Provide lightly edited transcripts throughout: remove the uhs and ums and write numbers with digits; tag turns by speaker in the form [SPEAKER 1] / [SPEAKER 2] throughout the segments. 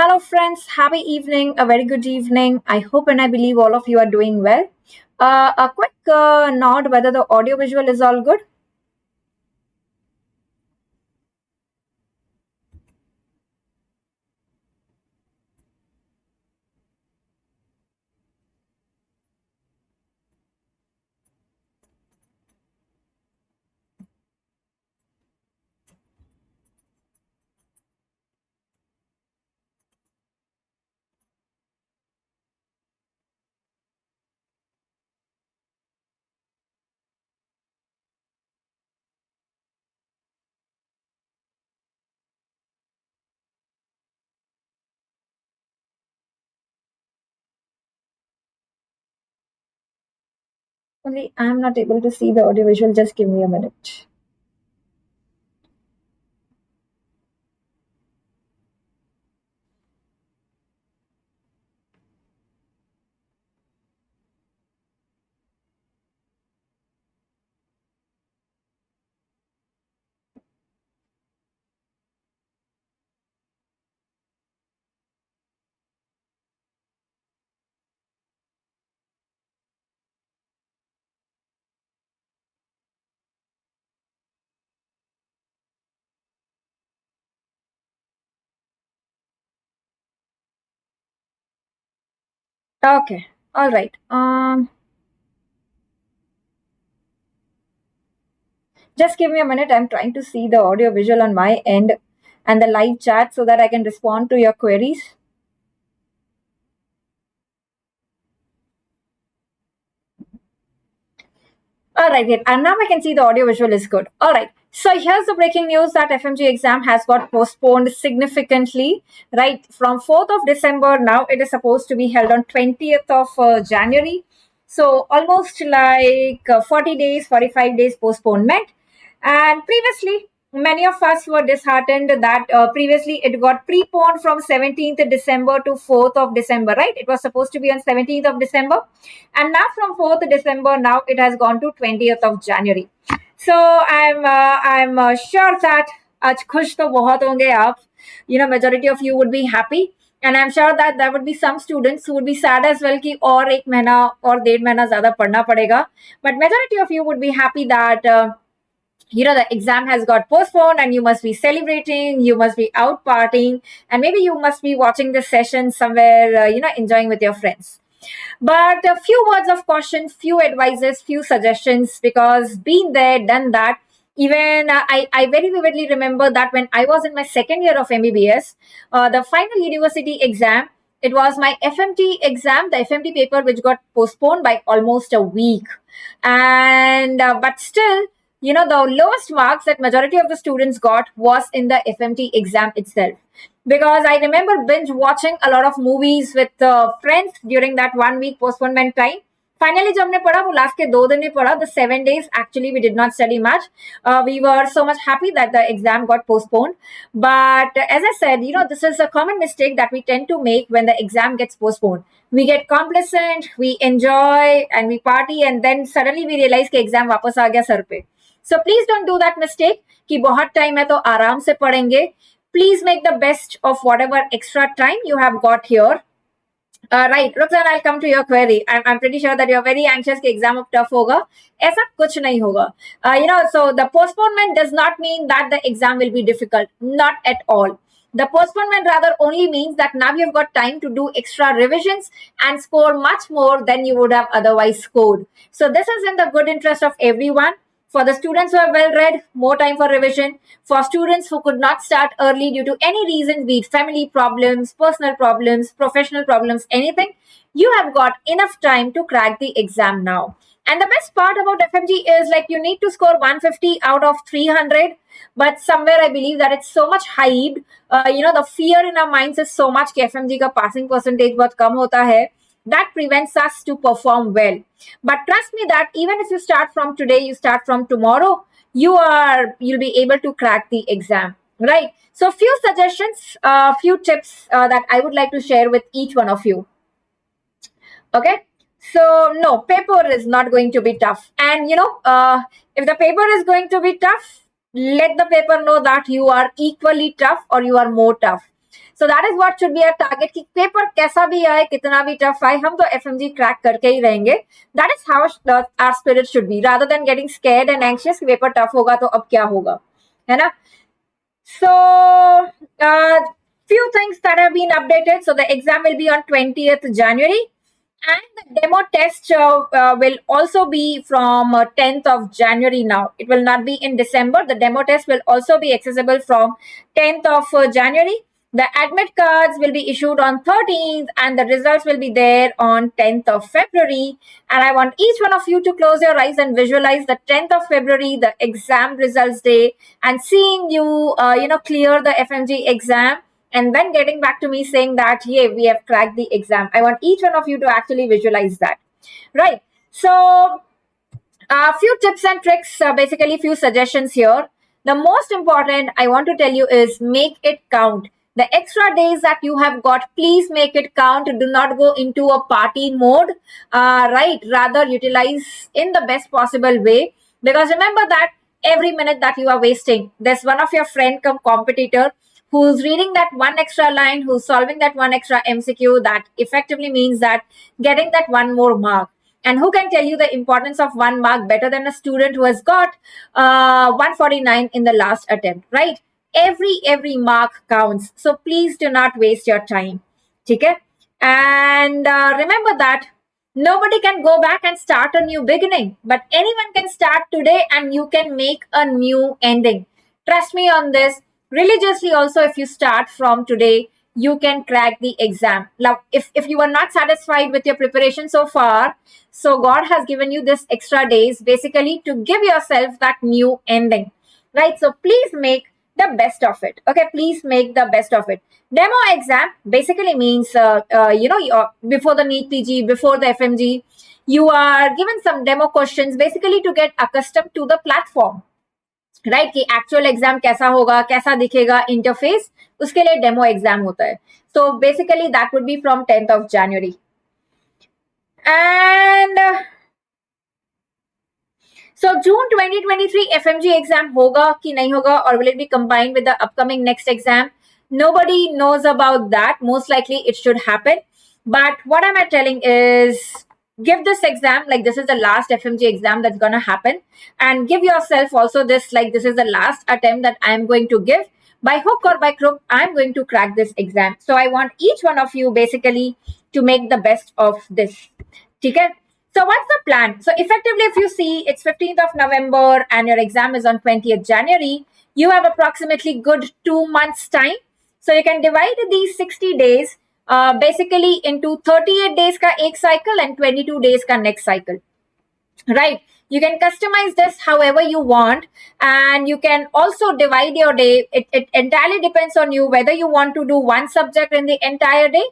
[SPEAKER 1] Hello, friends. Happy evening. A very good evening. I hope and I believe all of you are doing well. A quick nod whether the audio visual is all good. Only I'm not able to see the audio visual. Just give me a minute. Okay. All right. Just give me a minute. I'm trying to see the audio visual on my end and the live chat so that I can respond to your queries. All right, great. And now I can see the audio visual is good. All right. So here's the breaking news that FMG exam has got postponed significantly, right? From 4th of December, now it is supposed to be held on 20th of January. So almost like 40 days, 45 days postponement. And previously, many of us were disheartened that previously it got preponed from 17th December to 4th of December, right? It was supposed to be on 17th of December. And now from 4th December, now it has gone to 20th of January. So I'm sure that आज खुश तो बहुत होंगे आप. Majority of you would be happy. And I'm sure that there would be some students who would be sad as well कि और एक महीना और 1.5 महीना ज़्यादा पढ़ना पड़ेगा. But majority of you would be happy that the exam has got postponed and you must be celebrating, you must be out partying, and maybe you must be watching the session somewhere, enjoying with your friends. But a few words of caution, few advices, few suggestions, because been there, done that. Even I very vividly remember that when I was in my second year of MBBS, the final university exam, it was my FMT exam, the FMT paper, which got postponed by almost a week. And but still, the lowest marks that majority of the students got was in the FMT exam itself. Because I remember binge watching a lot of movies with friends during that 1 week postponement time. Finally, जब हमने पढ़ा वो last के 2 दिन ही पढ़ा. The 7 days actually we did not study much. We were so much happy that the exam got postponed. But as I said, this is a common mistake that we tend to make when the exam gets postponed. We get complacent, we enjoy and we party, and then suddenly we realize कि exam वापस आ गया sir पे. So please don't do that mistake कि बहुत time है तो आराम से पढ़ेंगे. Please make the best of whatever extra time you have got here. Right, Roxanne, I'll come to your query. I'm pretty sure that you're very anxious कि exam अब tough होगा. ऐसा कुछ नहीं होगा. So the postponement does not mean that the exam will be difficult. Not at all. The postponement rather only means that now you've got time to do extra revisions and score much more than you would have otherwise scored. So this is in the good interest of everyone. For the students who are well read, more time for revision. For students who could not start early due to any reason, be it family problems, personal problems, professional problems, anything, you have got enough time to crack the exam now. And the best part about FMG is like you need to score 150 out of 300. But somewhere I believe that it's so much hyped. The fear in our minds is so much कि FMG का passing percentage बहुत कम होता है. That prevents us to perform well. But trust me that even if you start from today, you start from tomorrow, you'll be able to crack the exam, right? So few suggestions, few tips that I would like to share with each one of you. Okay. So no, paper is not going to be tough. And if the paper is going to be tough, let the paper know that you are equally tough or you are more tough. So that is what should be our target कि paper कैसा भी आए कितना भी tough आए हम तो FMG crack करके ही रहेंगे. That is how our spirit should be rather than getting scared and anxious कि पेपर टफ होगा तो अब क्या होगा, है ना. So few things that have been updated. So the exam will be on 20th January. And the demo test will also be from 10th of January now. It will not be in December. The demo test will also be accessible from 10th of January. The admit cards will be issued on 13th and the results will be there on 10th of February. And I want each one of you to close your eyes and visualize the 10th of February, the exam results day, and seeing you, clear the FMG exam. And then getting back to me saying that, yeah, we have cracked the exam. I want each one of you to actually visualize that, right? So a few tips and tricks, basically few suggestions here. The most important I want to tell you is make it count. The extra days that you have got, please make it count. Do not go into a party mode, right? Rather utilize in the best possible way. Because remember that every minute that you are wasting, there's one of your friend come competitor who's reading that one extra line, who's solving that one extra MCQ, that effectively means that getting that one more mark. And who can tell you the importance of 1 mark better than a student who has got 149 in the last attempt, right? Every mark counts. So please do not waste your time. Okay? And remember that nobody can go back and start a new beginning, but anyone can start today and you can make a new ending. Trust me on this. Religiously also, if you start from today, you can crack the exam. Now, if you are not satisfied with your preparation so far, so God has given you this extra days basically to give yourself that new ending, right? So please make the best of it. Okay, please make the best of it. Demo exam basically means, before the NEET PG, before the FMG, you are given some demo questions basically to get accustomed to the platform. Right कि actual exam कैसा होगा, कैसा दिखेगा interface, उसके लिए demo exam होता है. So basically that would be from 10th of January. And so June 2023 FMG exam होगा कि नहीं होगा, और will it be combined with the upcoming next exam? Nobody knows about that. Most likely it should happen. But what am I telling is, give this exam like this is the last FMG exam that's going to happen, and give yourself also this like this is the last attempt that I am going to give. By hook or by crook, I'm going to crack this exam. So I want each one of you basically to make the best of this. Okay? So what's the plan? So effectively, if you see, it's 15th of November and your exam is on 20th January, you have approximately good 2 months time. So you can divide these 60 days basically into 38 days ka ek cycle and 22 days ka next cycle, right? You can customize this however you want, and you can also divide your day. It entirely depends on you whether you want to do one subject in the entire day.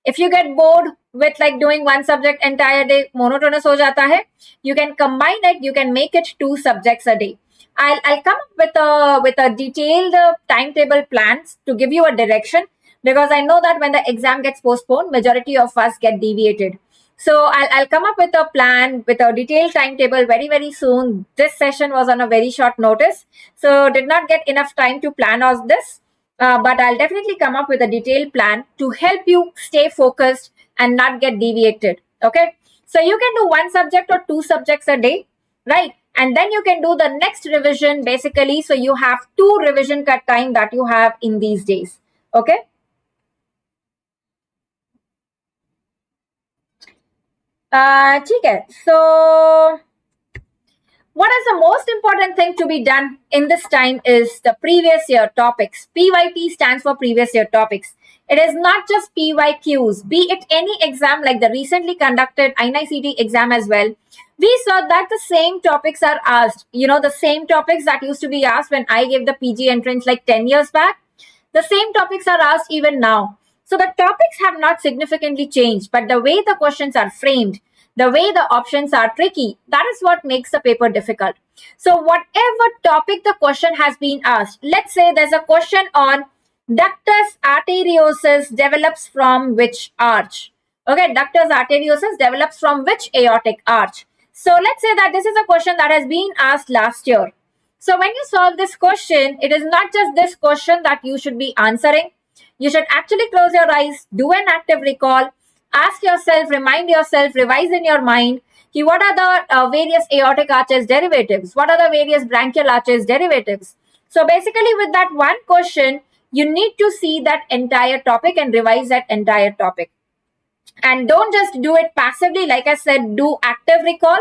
[SPEAKER 1] If you get bored with like doing one subject entire day, monotonous ho jata hai, you can combine it. You can make it 2 subjects a day. I'll come up with a detailed timetable plans to give you a direction, because I know that when the exam gets postponed, majority of us get deviated. So I'll come up with a plan, with a detailed timetable very, very soon. This session was on a very short notice, so did not get enough time to plan all this. But I'll definitely come up with a detailed plan to help you stay focused and not get deviated. Okay. So you can do 1 subject or 2 subjects a day, right? And then you can do the next revision basically. So you have 2 revision cut time that you have in these days. Okay. ठीक है. So what is the most important thing to be done in this time is the previous year topics. PYT stands for previous year topics. It is not just PYQs, be it any exam like the recently conducted INICT exam as well. We saw that the same topics are asked, the same topics that used to be asked when I gave the PG entrance like 10 years back. The same topics are asked even now. So the topics have not significantly changed, but the way the questions are framed, the way the options are tricky, that is what makes the paper difficult. So whatever topic the question has been asked, let's say there's a question on ductus arteriosus develops from which arch. Okay, ductus arteriosus develops from which aortic arch. So let's say that this is a question that has been asked last year. So when you solve this question, it is not just this question that you should be answering. You should actually close your eyes, do an active recall, ask yourself, remind yourself, revise in your mind, what are the various aortic arches derivatives? What are the various branchial arches derivatives? So basically with that one question, you need to see that entire topic and revise that entire topic. And don't just do it passively. Like I said, do active recall.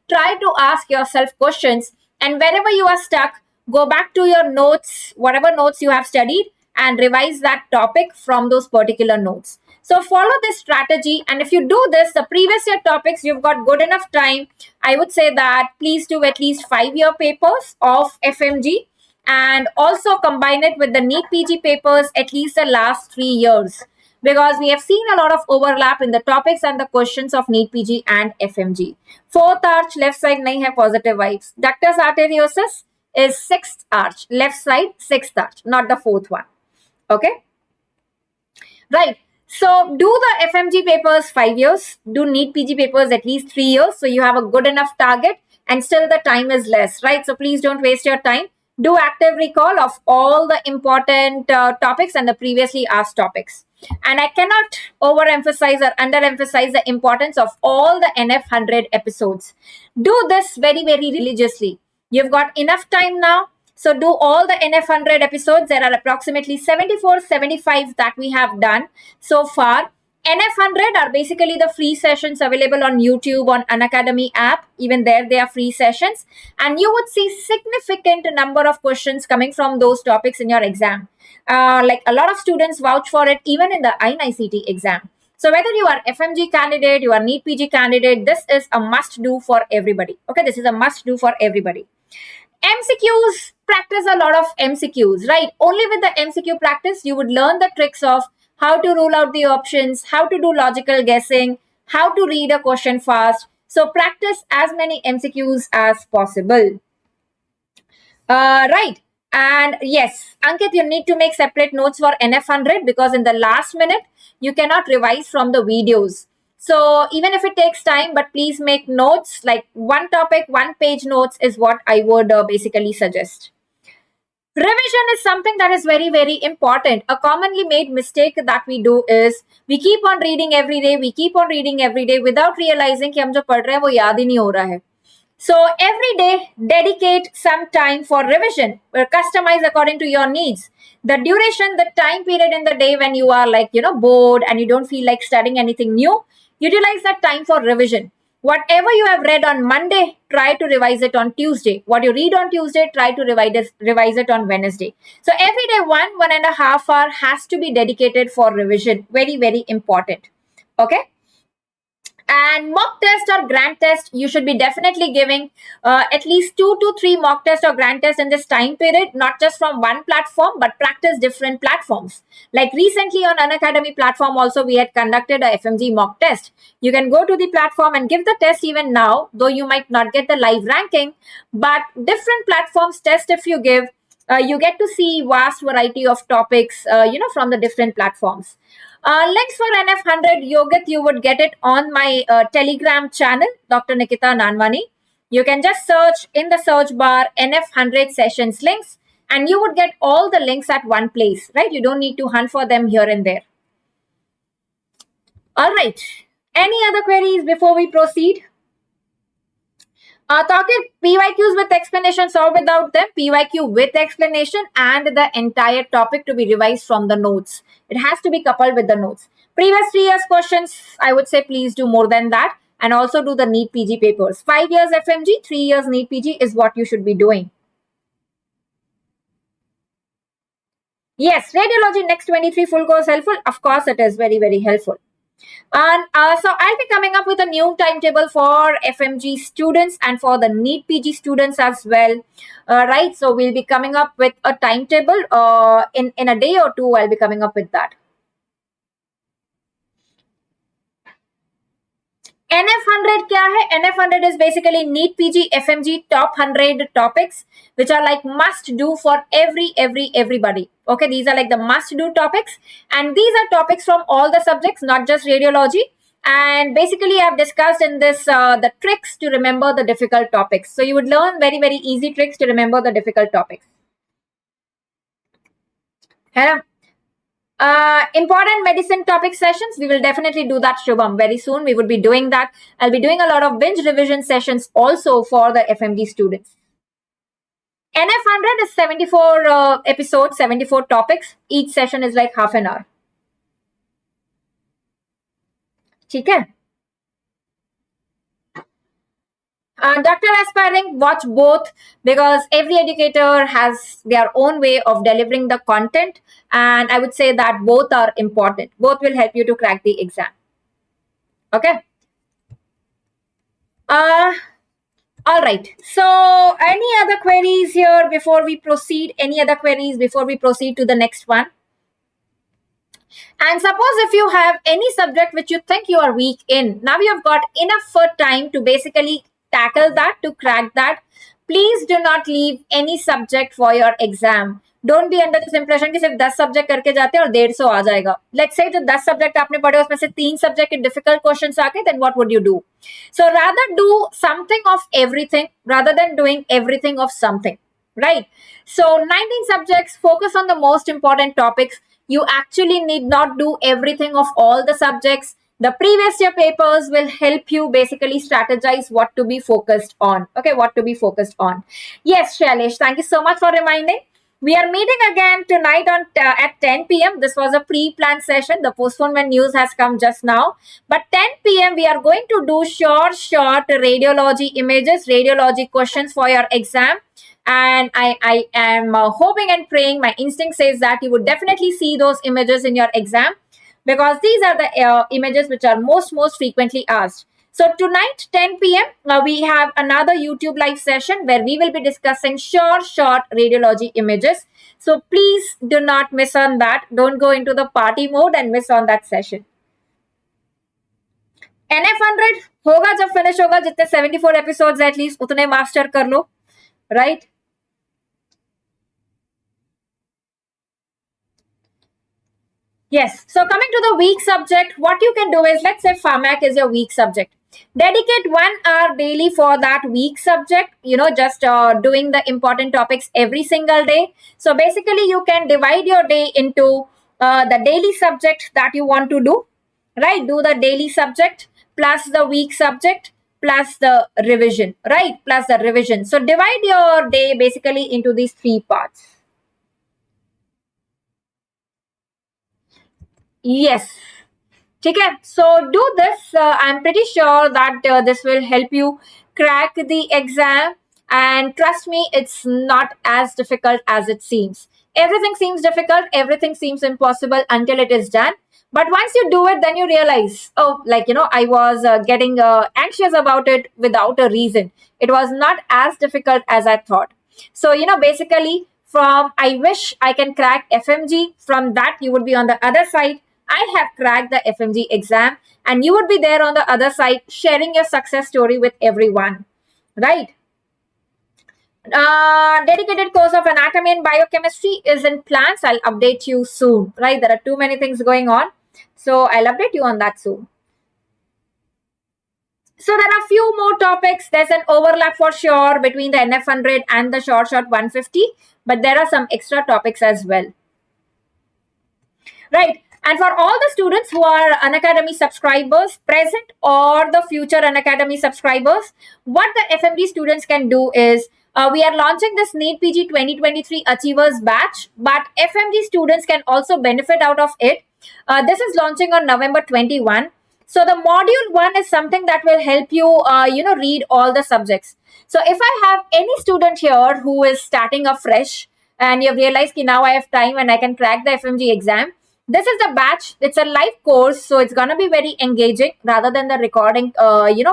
[SPEAKER 1] Try to ask yourself questions. And whenever you are stuck, go back to your notes, whatever notes you have studied, and revise that topic from those particular notes. So follow this strategy. And if you do this, the previous year topics, you've got good enough time. I would say that please do at least 5-year papers of FMG and also combine it with the NEET PG papers at least the last 3 years, because we have seen a lot of overlap in the topics and the questions of NEET PG and FMG. Fourth arch, left side nahi hai, positive vibes. Ductus arteriosus is sixth arch, left side, sixth arch, not the fourth one. Okay? Right. So do the FMG papers 5 years, do NEET PG papers at least 3 years. So you have a good enough target and still the time is less, right? So please don't waste your time. Do active recall of all the important topics and the previously asked topics. And I cannot overemphasize or underemphasize the importance of all the NF100 episodes. Do this very, very religiously. You've got enough time now. So do all the NF100 episodes. There are approximately 74, 75 that we have done so far. NF100 are basically the free sessions available on YouTube, on Unacademy app. Even there, they are free sessions. And you would see significant number of questions coming from those topics in your exam. Like a lot of students vouch for it, even in the INICT exam. So whether you are FMG candidate, you are NEET PG candidate, this is a must do for everybody. Okay, this is a must do for everybody. MCQs, practice a lot of MCQs, right? Only with the MCQ practice, you would learn the tricks of how to rule out the options, how to do logical guessing, how to read a question fast. So practice as many MCQs as possible. Right. And yes, Ankit, you need to make separate notes for NF100 because in the last minute, you cannot revise from the videos. So even if it takes time, but please make notes, like one topic, 1 page notes is what I would basically suggest. Revision is something that is very, very important. A commonly made mistake that we do is we keep on reading every day. We keep on reading every day without realizing कि हम जो पढ़ रहे हैं वो याद ही नहीं हो रहा है. So every day, dedicate some time for revision. Customize according to your needs. The duration, the time period in the day when you are like, bored and you don't feel like studying anything new, utilize that time for revision. Whatever you have read on Monday, try to revise it on Tuesday. What you read on Tuesday, try to revise it on Wednesday. So every day, 1.5 hour has to be dedicated for revision. Very, very important. Okay. And mock test or grand test, you should be definitely giving at least 2 to 3 mock test or grand test in this time period, not just from one platform, but practice different platforms. Like recently on Unacademy platform also, we had conducted a FMG mock test. You can go to the platform and give the test even now, though you might not get the live ranking, but different platforms test if you give, you get to see vast variety of topics, from the different platforms. Links for NF100, Yogit, you would get it on my Telegram channel, Dr. Nikita Nanwani. You can just search in the search bar NF100 sessions links and you would get all the links at one place, right? You don't need to hunt for them here and there. All right. Any other queries before we proceed? Talking PYQs with explanations or without them, PYQ with explanation and the entire topic to be revised from the notes. It has to be coupled with the notes. Previous 3 years questions, I would say please do more than that and also do the NEET PG papers. 5 years FMG, 3 years NEET PG is what you should be doing. Yes, radiology next 23 full course helpful. Of course, it is very, very helpful. And so I'll be coming up with a new timetable for FMG students and for the NEET PG students as well. Right. So we'll be coming up with a timetable in a day or two. I'll be coming up with that. NF100 क्या है? NF100 is basically NEET PG FMG top 100 topics which are like must do for everybody. Okay, these are like the must do topics and these are topics from all the subjects, not just radiology. And basically I've discussed in this the tricks to remember the difficult topics. So you would learn very, very easy tricks to remember the difficult topics. है ना? Important medicine topic sessions, we will definitely do that, Shubham, very soon. We would be doing that. I'll be doing a lot of binge revision sessions also for the FMG students. NF100 is 74 episodes, 74 topics. Each session is like half an hour. ठीक है? Dr. Aspiring, watch both because every educator has their own way of delivering the content, and I would say that both are important. Both will help you to crack the exam. Okay. All right. So, any other queries here before we proceed? Any other queries before we proceed to the next one? And suppose if you have any subject which you think you are weak in, now you have got enough time to basically tackle that, to crack that. Please do not leave any subject for your exam. Don't be under this impression कि सिर्फ 10 subject करके जाते हैं और 150 आ जाएगा. Let's say जो 10 subject आपने पढ़े उसमें से 3 सब्जेक्ट के डिफिकल्ट क्वेश्चंस आके, then what would you do? So rather do something of everything rather than doing everything of something, right? So 19 subjects, focus on the most important topics. You actually need not do everything of all the subjects. The previous year papers will help you basically strategize what to be focused on. Okay, what to be focused on. Yes, Shailesh, thank you so much for reminding. We are meeting again tonight on at 10 p.m. This was a pre-planned session. The postponement news has come just now. But 10 p.m. we are going to do short radiology images, radiology questions for your exam. And I am hoping and praying, my instinct says that you would definitely see those images in your exam because these are the images which are most frequently asked. So tonight, 10 p.m., we have another YouTube live session where we will be discussing short radiology images. So please do not miss on that. Don't go into the party mode and miss on that session. NF100 होगा जब finish होगा, जितने 74 episodes at least उतने master कर लो, right? Yes. So coming to the weak subject, what you can do is, let's say Pharmac is your weak subject. Dedicate 1 hour daily for that weak subject, just doing the important topics every single day. So basically you can divide your day into the daily subject that you want to do, right? Do the daily subject plus the weak subject plus the revision, right? Plus the revision. So divide your day basically into these 3 parts. Yes. Okay. So do this. I'm pretty sure that this will help you crack the exam. And trust me, it's not as difficult as it seems. Everything seems difficult. Everything seems impossible until it is done. But once you do it, then you realize, oh, I was getting anxious about it without a reason. It was not as difficult as I thought. So, basically from I wish I can crack FMG, from that you would be on the other side. I have cracked the FMG exam, and you would be there on the other side sharing your success story with everyone, right? Dedicated course of anatomy and biochemistry is in plans. I'll update you soon, right? There are too many things going on, so I'll update you on that soon. So there are a few more topics. There's an overlap for sure between the NF100 and the short 150, but there are some extra topics as well, right? And for all the students who are Unacademy subscribers, present or the future Unacademy subscribers, what the FMG students can do is, we are launching this NEET PG 2023 Achievers Batch, but FMG students can also benefit out of it. This is launching on November 21. So the module 1 is something that will help you, read all the subjects. So if I have any student here who is starting afresh and you have realized that now I have time and I can crack the FMG exam, this is the batch. It's a live course, so it's going to be very engaging rather than the recording,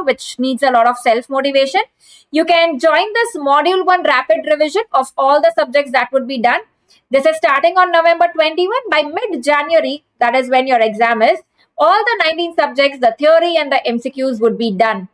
[SPEAKER 1] which needs a lot of self-motivation. You can join this module 1 rapid revision of all the subjects that would be done. This is starting on November 21. By mid-January, that is when your exam is, all the 19 subjects, the theory and the MCQs would be done.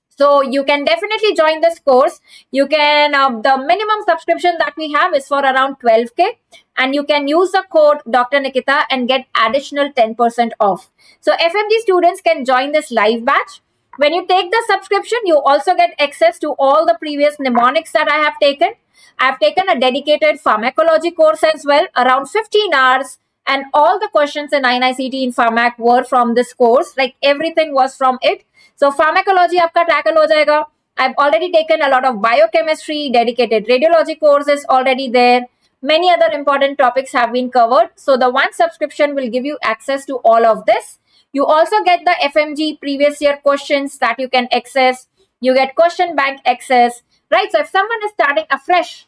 [SPEAKER 1] So you can definitely join this course. You can, the minimum subscription that we have is for around 12K, and you can use the code Dr. Nikita and get additional 10% off. So FMG students can join this live batch. When you take the subscription, you also get access to all the previous mnemonics that I have taken. I have taken a dedicated pharmacology course as well, around 15 hours. and all the questions in INICET in Pharmac were from this course. Like everything was from it. So pharmacology आपका tackle हो जाएगा. I've already taken a lot of biochemistry, dedicated radiology courses already there. Many other important topics have been covered. So the one subscription will give you access to all of this. You also get the FMG previous year questions that you can access. You get question bank access, right? So if someone is starting afresh,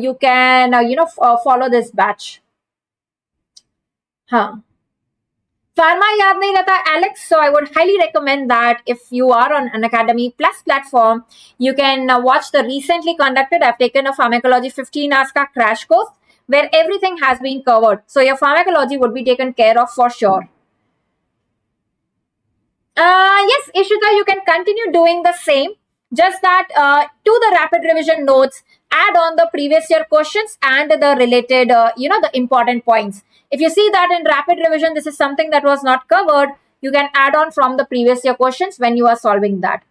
[SPEAKER 1] you can, follow this batch. Huh. Pharma yaad nahi rehta, Alex. So I would highly recommend that if you are on Unacademy Plus platform, you can watch the recently conducted, I've taken a pharmacology 15 hours ka crash course where everything has been covered. So your pharmacology would be taken care of for sure. Yes, Ishita, you can continue doing the same. Just that to the rapid revision notes, add on the previous year questions and the related, the important points. If you see that in rapid revision, this is something that was not covered, you can add on from the previous year questions when you are solving that.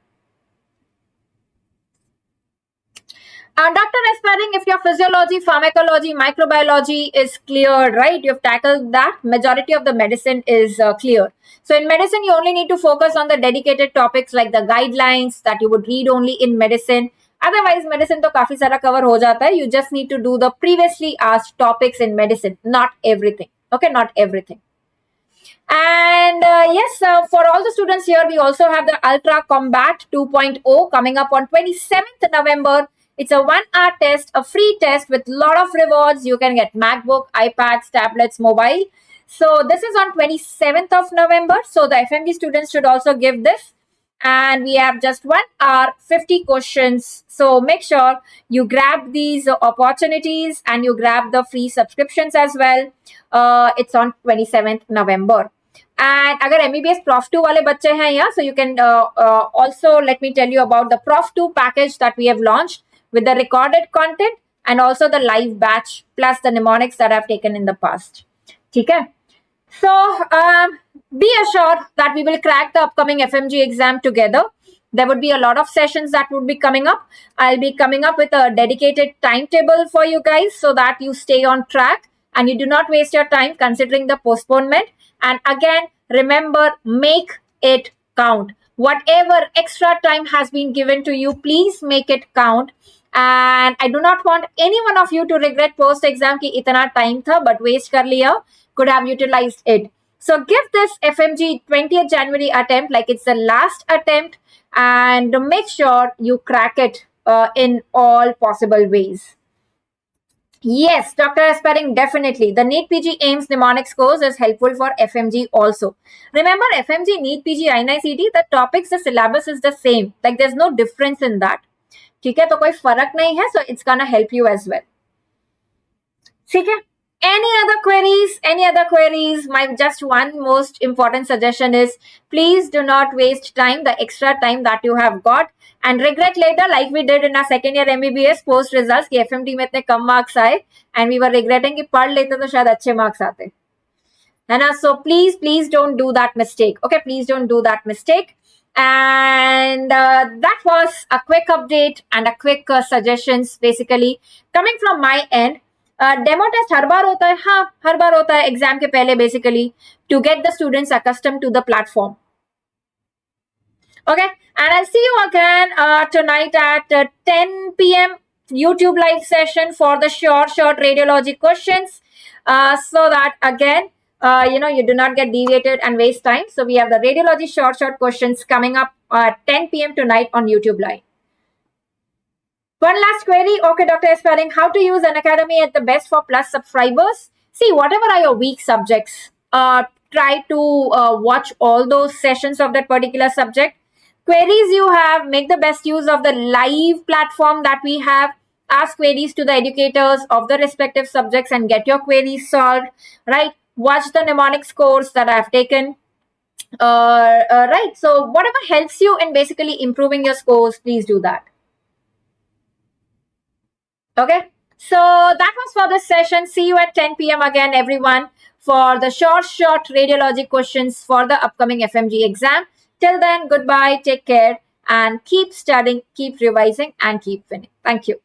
[SPEAKER 1] Dr. Aspiring, if your physiology, pharmacology, microbiology is clear, right? You've tackled that. Majority of the medicine is clear. So in medicine, you only need to focus on the dedicated topics like the guidelines that you would read only in medicine. Otherwise, medicine to kafi sara cover ho jata hai. You just need to do the previously asked topics in medicine, not everything. Okay, not everything. And yes, for all the students here, we also have the Ultra Combat 2.0 coming up on 27th November. It's a 1-hour test, a free test with a lot of rewards. You can get MacBook, iPads, tablets, mobile. So this is on 27th of November. So the FMG students should also give this. And we have just 1 hour, 50 questions. So make sure you grab these opportunities and you grab the free subscriptions as well. It's on 27th November. And agar MBBS Prof 2 wale bacche hain ya, so you can also let me tell you about the Prof 2 package that we have launched with the recorded content and also the live batch plus the mnemonics that I've taken in the past. Okay? So be assured that we will crack the upcoming FMG exam together. There would be a lot of sessions that would be coming up. I'll be coming up with a dedicated timetable for you guys so that you stay on track and you do not waste your time considering the postponement. And again, remember, make it count. Whatever extra time has been given to you, please make it count. And I do not want any one of you to regret post-exam ki itana time tha, but waste kar liya, could have utilized it. So give this FMG 20th January attempt like it's the last attempt and make sure you crack it in all possible ways. Yes, Dr. Aspiring, definitely. The NEET PG AIMS mnemonics course is helpful for FMG also. Remember, FMG, NEET PG, INICET, the topics, the syllabus is the same. Like there's no difference in that. ठीक है, तो कोई फर्क नहीं है, so it's gonna help you as well. ठीक है? Any other queries? Any other queries? My just one most important suggestion is please do not waste time, the extra time that you have got, and regret later like we did in our second year MBBS post results कि FMT में इतने कम marks आए and we were regretting कि पढ़ लेते तो शायद अच्छे marks आते, है ना? So please don't do that mistake. Okay, please don't do that mistake. And that was a quick update and a quick suggestions basically coming from my end. Demo test हर बार होता है, हाँ हर बार होता है एग्जाम के पहले basically to get the students accustomed to the platform. Okay, and I'll see you again tonight at 10 p.m. YouTube live session for the short radiology questions so that again you do not get deviated and waste time. So we have the radiology short questions coming up at 10 p.m. tonight on YouTube live. One last query. Okay, Dr. Aspiring, how to use Unacademy at the best for Plus subscribers? See, whatever are your weak subjects, try to watch all those sessions of that particular subject. Queries you have, make the best use of the live platform that we have. Ask queries to the educators of the respective subjects and get your queries solved, right? Watch the mnemonics course that I have taken. Right, so whatever helps you in basically improving your scores, please do that. Okay, so that was for this session. See you at 10 p.m. again, everyone, for the short radiology questions for the upcoming FMG exam. Till then, goodbye, take care, and keep studying, keep revising, and keep winning. Thank you.